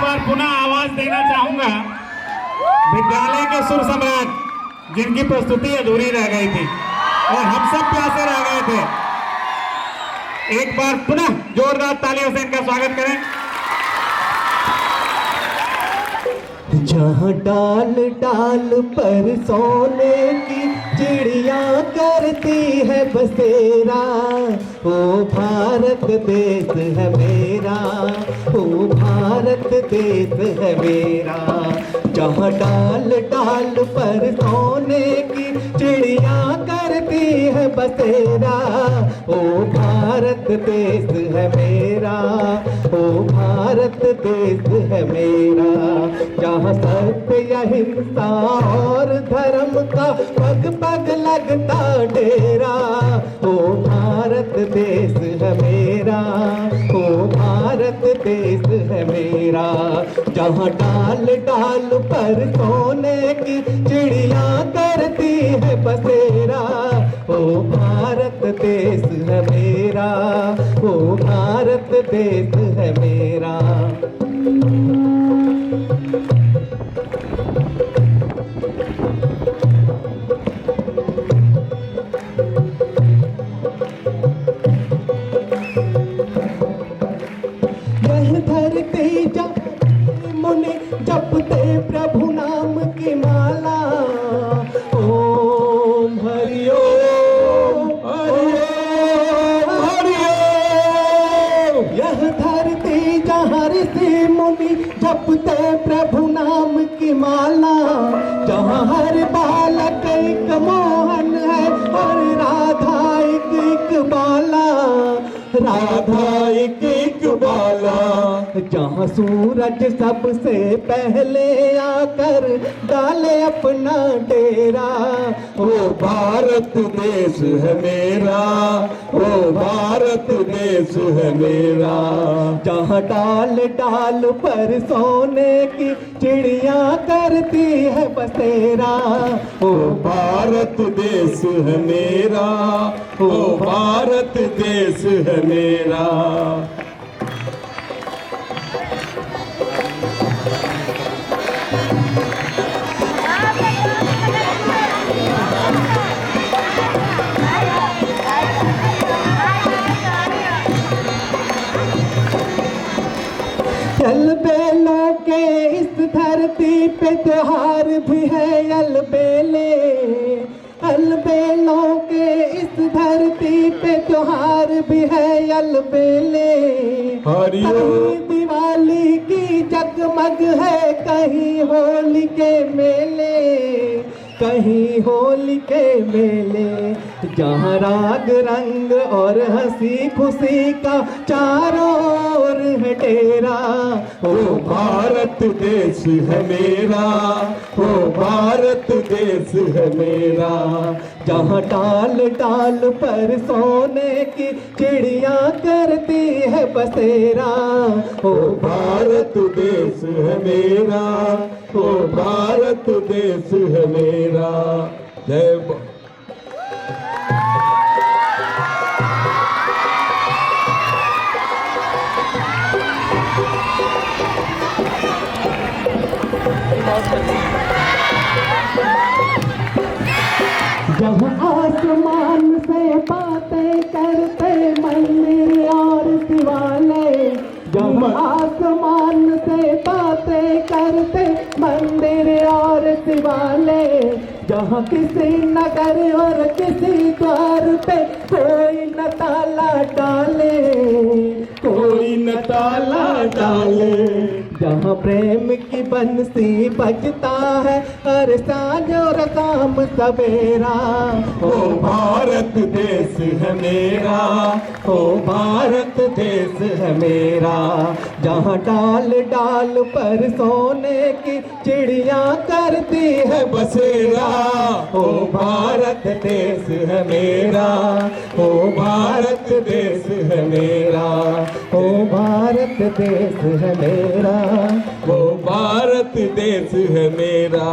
बार पुनः आवाज देना चाहूंगा विद्यालय के सुर सम्राट जिनकी प्रस्तुति अधूरी रह गई थी और हम सब प्यासे रह गए थे। एक बार पुनः जोरदार तालियों से इनका स्वागत करें। जहाँ डाल डाल पर सोने की चिड़िया करती है बसेरा, ओ भारत देश है मेरा, ओ भारत देश है मेरा। जहाँ डाल डाल पर सोने की चिड़िया करती है बसेरा, ओ भारत देश है मेरा, ओ भारत देश है मेरा। जहाँ सत्य अहिंसा और धर्म का पग पग लगता डेरा, ओ भारत देश है मेरा, ओ भारत देश है मेरा। जहाँ डाल डाल पर सोने की चिड़िया करती है बसेरा, ओ भारत देश है मेरा, ओ भारत देश है मेरा। धरती जब मुनि जपते प्रभु नाम की माला, ओम हरि ओम हरि ओम हरि ओम। यह धरती जहाँ ऋषि मुनि जपते प्रभु नाम की माला, जहाँ हर बालक एक मोहन है और राधा एक बाला, राधा एक बाला। जहाँ सूरज सबसे पहले आकर डाले अपना डेरा, ओ भारत देश है मेरा, ओ भारत देश है मेरा। जहाँ डाल डाल पर सोने की चिड़िया करती है बसेरा, ओ भारत देश है मेरा, ओ भारत देश है मेरा। अलबेलों के इस धरती पे त्योहार भी है अलबेले, अलबेलों के इस धरती पे त्योहार भी है अलबेले। कहीं दिवाली की जगमग है, कहीं होली के मेले, कहीं होली के मेले। जहाँ राग रंग और हंसी खुशी का चारों ओर है डेरा, ओ भारत देश है मेरा, ओ भारत देश है मेरा। जहाँ डाल डाल पर सोने की चिड़िया करती है बसेरा, ओ भारत देश है मेरा, ओ भारत देश है मेरा। जय जहाँ आसमान से बातें करते मंदिर और शिवालय, जहाँ आसमान से बातें करते मंदिर और शिवालय। जहाँ किसी नगर और किसी द्वार पे कोई न ताला डाले, कोई न ताला डाले। जहाँ प्रेम की बंसी बजता है हर सांझ और शाम सवेरा, ओ भारत देश है मेरा, ओ भारत देश है मेरा। जहाँ डाल डाल पर सोने की चिड़िया करती है बसेरा, ओ भारत देश है मेरा, ओ भारत देश है मेरा, ओ भारत देश है मेरा, ओ भारत देश है मेरा।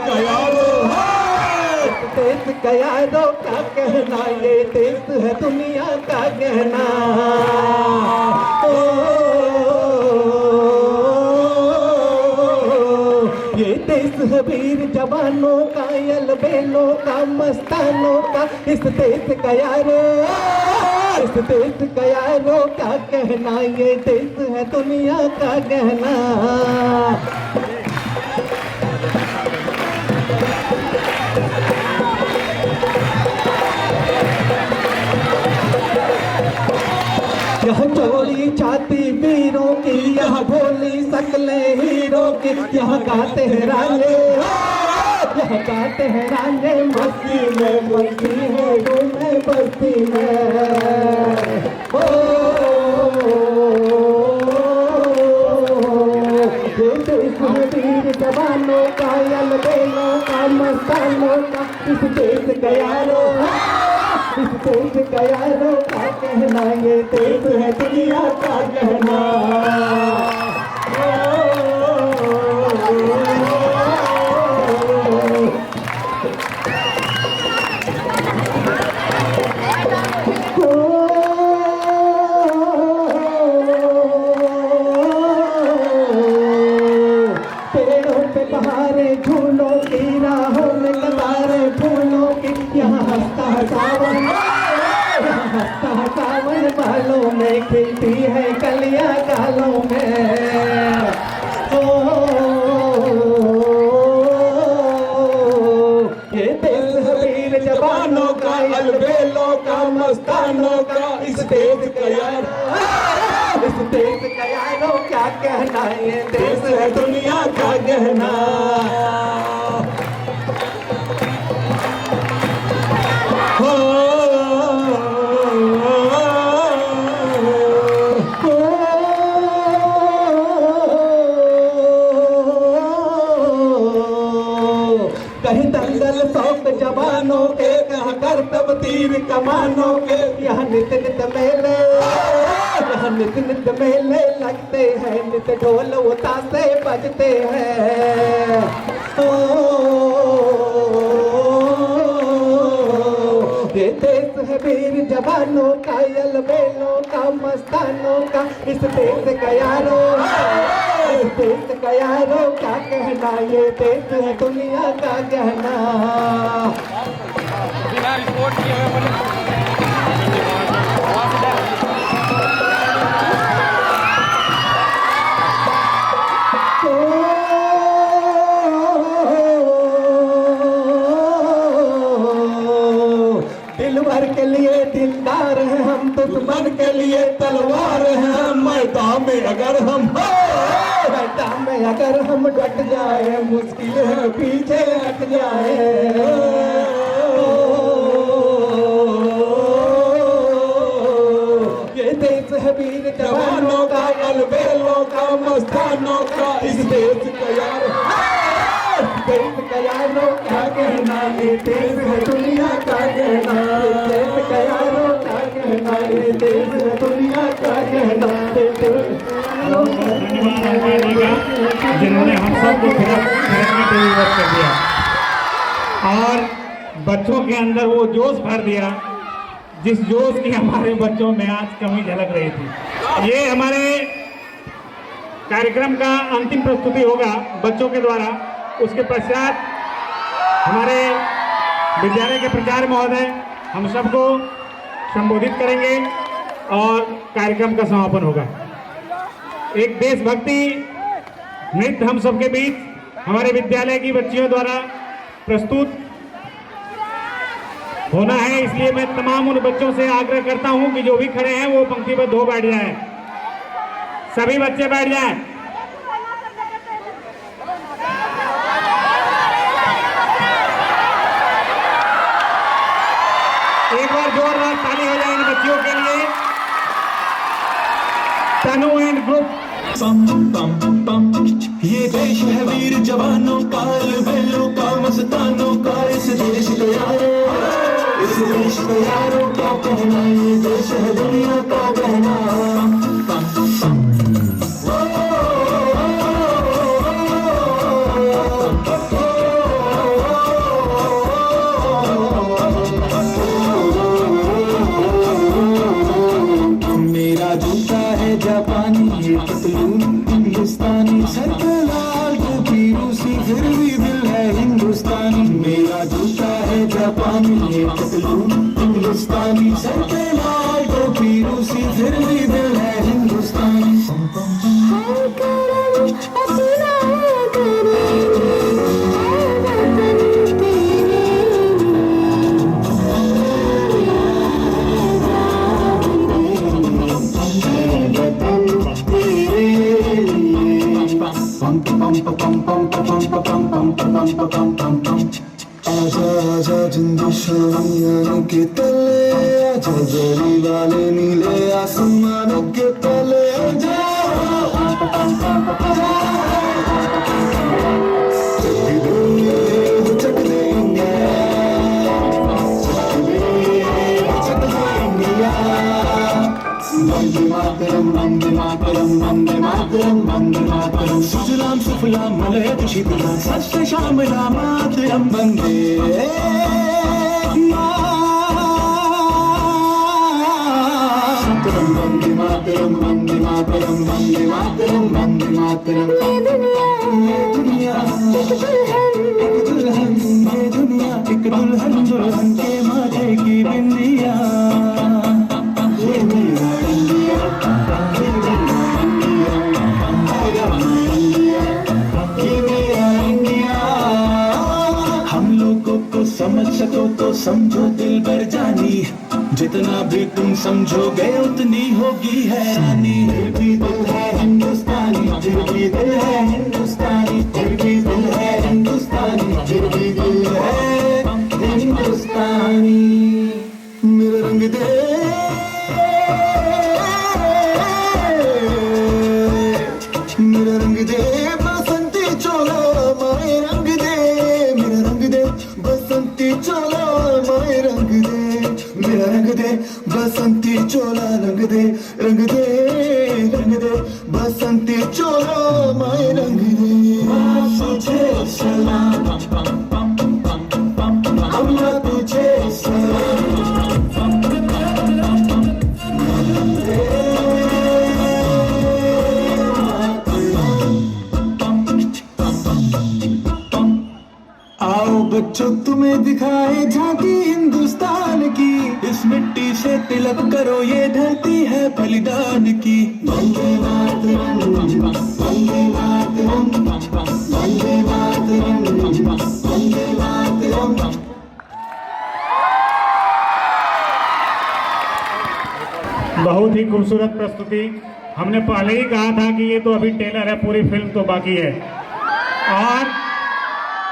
का यारो है। इस देश का यारो क्या कहना, ये देश है दुनिया का गहना। ये देश है वीर जवानों का, अलबेलों का, मस्तानों का। इस देश का यारो, इस देश का यारो क्या कहना, ये देश है दुनिया का गहना। यहाँ चोरी छाती वीरों की, यहाँ भोली शक्लें हीरों की। यहाँ गाते हैं रांझे, यहाँ गाते हैं रांझे मस्ती में, मस्ती है घूमे बस्ती में। ओ ये देश है वीर जवानों का, अलबेलों का, मस्तानों का। इस देश का यारो, इस देश का यारो क्या कहना, ये देश है दुनिया का गहना। पेड़ों पे बहारे झूलों की, राहों में कतारे फूलों की। यहाँ हंसता है सावन, यहाँ हंसता है सावन बालों में, खिलती है कलियां गालों में। ये देश है वीर जवानों का, अलबेलों का, मस्तानों का। इस देश का यारो, इस देश का यारो क्या कहना, ये देश है दुनिया का गहना। कहीं दंगल शौक जवानों के, कहाँ करतब तीर कमानों के। यहाँ नित नित मेले, यहाँ नित नित मेले लगते हैं, नित ढोल ताशे बजते हैं। ये देश है वीर जवानों का, अलबेलों का, मस्तानों का। इस देश का यारो, इस देश का यारो क्या कहना, ये देश है दुनिया का गहना। दिलवर के लिए दिलदार हैं हम, दुश्मन के लिए तलवार हैं। मैदान में अगर हम, मैदान में अगर हम डट जाए, मुश्किल है पीछे हट जाए। ये देश है वीर जवानों का, अलबेलों का, मस्तानों का। इस देश का यारो, देश का यारो क्या कहना, ये देश है दुनिया का गहना। देश का यारो क्या कहना, ये देश है दुनिया का गहना। जिन्होंने हम सबको थिरकने पे विवश कर दिया और बच्चों के अंदर वो जोश भर दिया, जिस जोश की हमारे बच्चों में आज कमी झलक रही थी। ये हमारे कार्यक्रम का अंतिम प्रस्तुति होगा बच्चों के द्वारा। उसके पश्चात हमारे विद्यालय के प्राचार्य महोदय हम सबको संबोधित करेंगे और कार्यक्रम का समापन होगा। एक देशभक्ति नृत्य हम सबके बीच हमारे विद्यालय की बच्चियों द्वारा प्रस्तुत होना है, इसलिए मैं तमाम उन बच्चों से आग्रह करता हूं कि जो भी खड़े हैं वो पंक्तिबद्ध हो बैठ जाएं। सभी बच्चे बैठ जाएं। एक बार जोरदार ताली हो जाए इन बच्चियों के लिए। तनु एंड ग्रुप। ये देश है वीर जवानों का, अलबेलों का, मस्तानों का। इस देश को यारो, इस देश को यारो क्या कहना, ये देश है दुनिया का गहना। हिंदुस्तानी, मेरा जूता है जापानी, ये पतलून हिंदुस्तानी, सर पे लाल टोपी रूसी, फिर भी दिल है हिंदुस्तानी। आजा आजा जिंदशानियां के तले, आजा जरी वाले नीले आसमानों के तले, आजा चक देंगे वंदे मातरम वंदे मातरम वंदे मातरम वंदे मातरम, सुजलाम सुफलाम मलयज शीतलाम, सत्य श्यामलाम मातरम, वंदे मातरम वंदे मातरम वंदे मातरम वंदे मातरम वंदे मातरम। ये दुनिया एक दुल्हन, ये दुनिया एक दुल्हन, दुल्हन के माथे की बिंदिया, ये मेरा इंडिया, ये मेरा इंडिया, ये मेरा इंडिया। हम लोगों को समझ सको तो समझो दिल भर जानी, जितना भी तुम समझोगे उतनी होगी हैरानी। फिर भी दिल है हिंदुस्तानी, फिर भी दिल है हिंदुस्तानी, फिर भी दिल है हिंदुस्तानी, फिर भी दिल है हिंदुस्तानी। मेरा रंग दे, मेरा रंग दे बसंती चोला, माए रंग दे, मेरा रंग दे बसंती चोला, माए रंग दे, मेरा रंग दे बसंती चोला, रंग दे रंग दे रंग दे बसंती चोला, माए रंग दे। तुझे सलाम, अल्लाह तुझे सलाम, आओ बच्चों तुम्हें दिखाए झांकी हिंदुस्तान की, इस मिट्टी से तिलक करो ये धरती है बलिदान की। वंदे मातरम वंदे मातरम वंदे मातरम वंदे मातरम। बहुत ही खूबसूरत प्रस्तुति। हमने पहले ही कहा था कि ये तो अभी ट्रेलर है, पूरी फिल्म तो बाकी है, और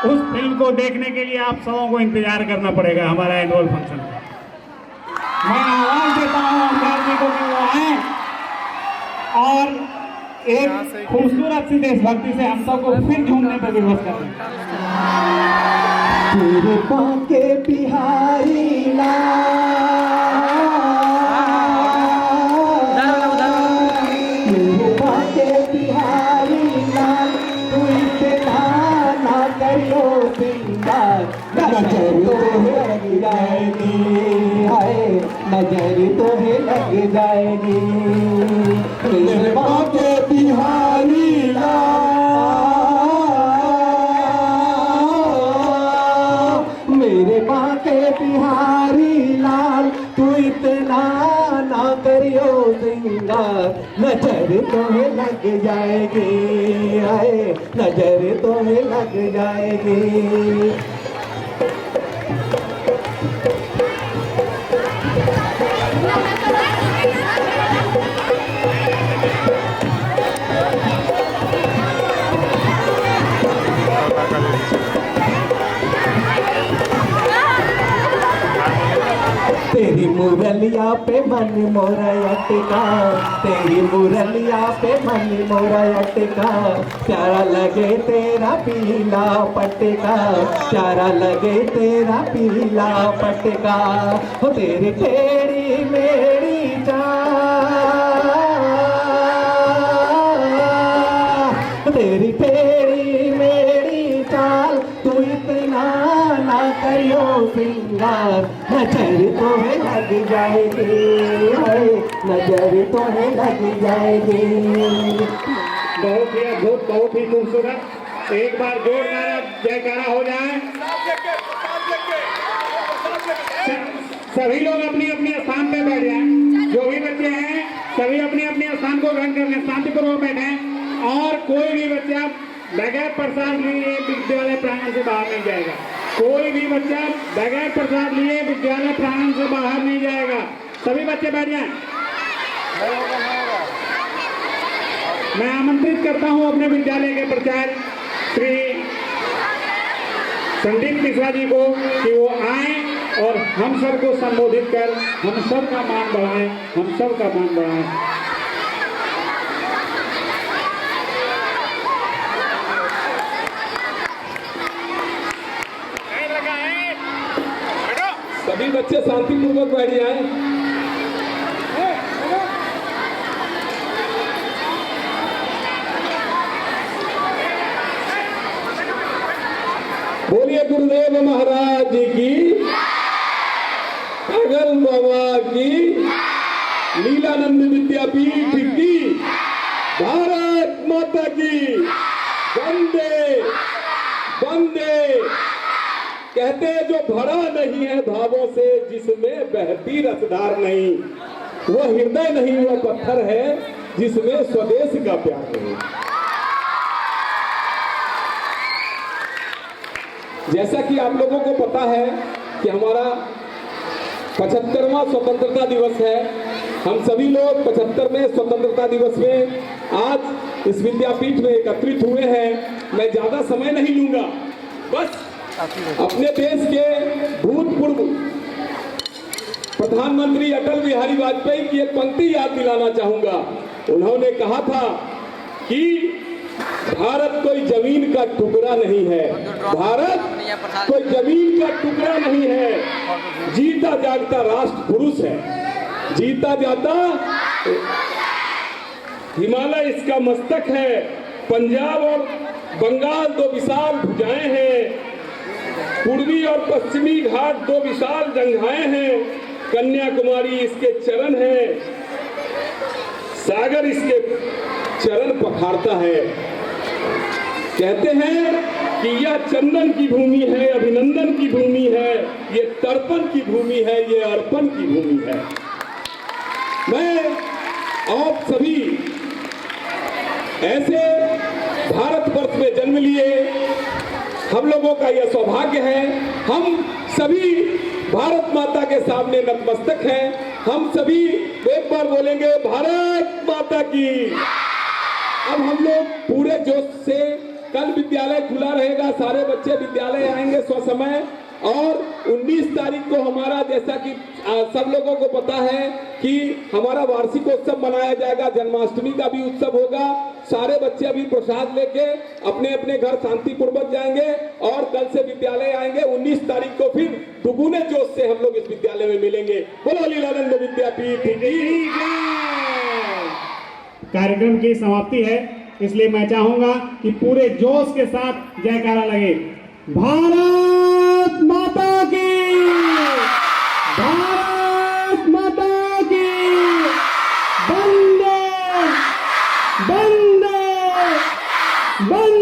उस फिल्म को देखने के लिए आप सबों को इंतजार करना पड़ेगा हमारा एनुअल फंक्शन का। मैं आवाज देता हूँ अंगार जी को कि वो आए और एक खूबसूरत सी देशभक्ति से हम सबको फिर झूमने पर विवश करें। तेरे बाके बिहारी लाल, तेरे बाके बिहारी लाल, तू इतना ना करियो बिंदास, नजर तो लग जाएगी, हाय नजर तो लग जाएगी। तेरे बाके बिहारी लाल, मेरे बाके बिहारी लाल, तू इतना ना करियो सिंगार, नजर तुम्हें लग जाएगी, आए नजर तुम्हें लग जाएगी। तेरी मुरलिया पे मन मोरा अटका, तेरी मुरलिया पे मन मोरा अटका, प्यारा लगे तेरा पीला पटका, प्यारा लगे तेरा पीला पटका, हो तेरी तेरी मेरी जान, तेरी तेरी मेरी चाल, तू इतना ना करियो सिंगार, नजर तुम्हें लग जाएगी, नजर तुम्हें लग जाएगी। बहुत ही अद्भुत, बहुत ही खूबसूरत। एक बार जोर नारा जयकारा हो जाए। सभी लोग अपनी अपनी स्थान पे बैठ जाएं। जो भी बच्चे हैं सभी अपने अपने स्थान को ग्रहण कर लें, शांतिपूर्वक बैठें और कोई भी बच्चा बगैर प्रसाद लिए विद्यालय प्रांगण से बाहर नहीं जाएगा। कोई भी बच्चा बगैर प्रसाद लिए विद्यालय प्रांगण से बाहर नहीं जाएगा। सभी बच्चे बैठ जाएं। मैं आमंत्रित करता हूं अपने विद्यालय के प्राचार्य श्री संदीप मिश्रा जी को कि वो आए और हम सबको संबोधित कर हम सब का मान बढ़ाएं, हम सब का मान बढ़ाएं। सभी बच्चे शांतिपूर्वक बैठ जाएं। बोलिए गुरुदेव महाराज की, पागल बाबा की, लीलानंद विद्यापीठ की, भारत माता की, वंदे वंदे। कहते हैं जो भरा नहीं है भावों से, जिसमें बहती रसधार नहीं, वो हृदय नहीं, वो पत्थर है जिसमें स्वदेश का प्यार नहीं। जैसा कि आप लोगों को पता है कि हमारा 75वां स्वतंत्रता दिवस है। हम सभी लोग 75वें स्वतंत्रता दिवस में आज इस विद्यापीठ में एकत्रित हुए हैं। मैं ज्यादा समय नहीं लूंगा, बस अपने देश के भूतपूर्व प्रधानमंत्री अटल बिहारी वाजपेयी की एक पंक्ति याद दिलाना चाहूंगा। उन्होंने कहा था कि भारत कोई जमीन का टुकड़ा नहीं है, भारत कोई जमीन का टुकड़ा नहीं है, जीता जागता राष्ट्र पुरुष है, जीता जाता हिमालय इसका मस्तक है, पंजाब और बंगाल दो विशाल भुजाएं हैं, पूर्वी और पश्चिमी घाट दो विशाल जंघाएं हैं, कन्याकुमारी इसके चरण है, सागर इसके चरण पखारता है। कहते हैं कि यह चंदन की भूमि है, अभिनंदन की भूमि है, ये तर्पण की भूमि है, ये अर्पण की भूमि है। मैं आप सभी ऐसे भारतवर्ष में जन्म लिए, हम लोगों का यह सौभाग्य है। हम सभी भारत माता के सामने नतमस्तक हैं। हम सभी एक बार बोलेंगे भारत माता की। अब हम लोग पूरे जोश से, कल विद्यालय खुला रहेगा, सारे बच्चे विद्यालय आएंगे स्वसमय, और 19 तारीख को हमारा, जैसा कि सब लोगों को पता है कि हमारा वार्षिक उत्सव मनाया जाएगा, जन्माष्टमी का भी उत्सव होगा। सारे बच्चे अभी प्रसाद लेके अपने अपने घर शांतिपूर्वक जाएंगे और कल से विद्यालय आएंगे। 19 तारीख को फिर दुगुने जोश से हम लोग इस विद्यालय में मिलेंगे। बोलो लीलानंद विद्यापीठ की जय। कार्यक्रम की समाप्ति है, इसलिए मैं चाहूंगा कि पूरे जोश के साथ जयकारा लगे। भारत माता की, भारत माता की, वंदे वंदे वंदे।